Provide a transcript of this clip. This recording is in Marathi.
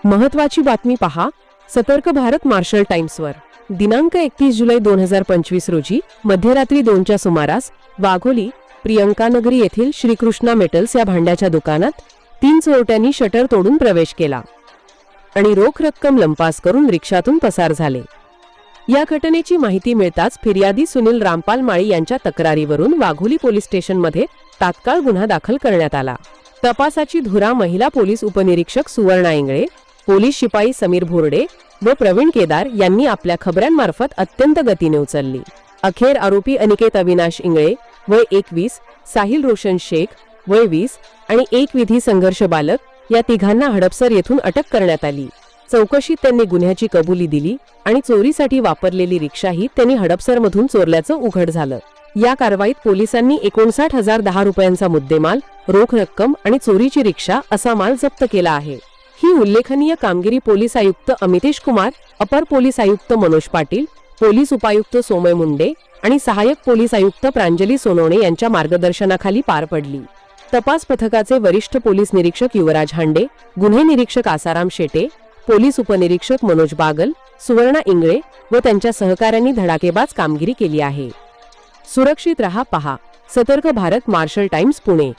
महत्त्वाची बातमी पहा सतर्क भारत मार्शल टाइम्सवर। दिनांक 31 जुलै 2025 रोजी मध्यरात्री 2च्या सुमारास वाघोली प्रियंका नगरी येथील श्रीकृष्णा मेटल्स या भांड्याच्या दुकानात 3 चोरट्यांनी शटर तोडून प्रवेश केला आणि रोख रक्कम लंपास करून रिक्षातून पसार झाले। या घटनेची माहिती मिळताच फिर्यादी सुनील रामपाल माळी यांच्या तक्रारीवरून वाघोली पोलीस स्टेशनमध्ये तात्काळ गुन्हा दाखल करण्यात आला। तपासाची धुरा महिला पोलीस उपनिरीक्षक सुवर्णा इंगळे, पोलीस शिपाई समीर भोरडे व प्रवीण केदार यांनी आपल्या खबऱ्यांमार्फत अत्यंत गतीने उचलली। अखेर आरोपी अनिकेत अविनाश इंगळे वय 21, साहिल रोशन शेख वय 20 आणि एक विधी संघर्ष बालक या तिघांना हडपसर येथून अटक करण्यात आली। चौकशीत त्यांनी गुन्ह्याची कबुली दिली आणि चोरीसाठी वापरलेली रिक्षाही त्यांनी हडपसरमधून चोरल्याचं उघड झालं। या कारवाईत पोलिसांनी 59,010 रुपयांचा मुद्देमाल, रोख रक्कम आणि चोरीची रिक्षा असा माल जप्त केला आहे। ही उल्लेखनीय कामगिरी पोलीस आयुक्त अमितेश कुमार, अपर पोलीस आयुक्त मनोज पाटील, पोलीस उपायुक्त सोमय मुंडे आणि सहाय्यक पोलीस आयुक्त प्रांजली सोनवणे यांच्या मार्गदर्शनाखाली पार पडली। तपास पथकाचे वरिष्ठ पोलीस निरीक्षक युवराज हांडे, गुन्हे निरीक्षक आसाराम शेटे, पोलीस उपनिरीक्षक मनोज बागल, सुवर्णा इंगळे व त्यांच्या सहकाऱ्यांनी धडाकेबाज कामगिरी केली आहे। सुरक्षित रहा, पहा सतर्क भारत मार्शल टाइम्स पुणे।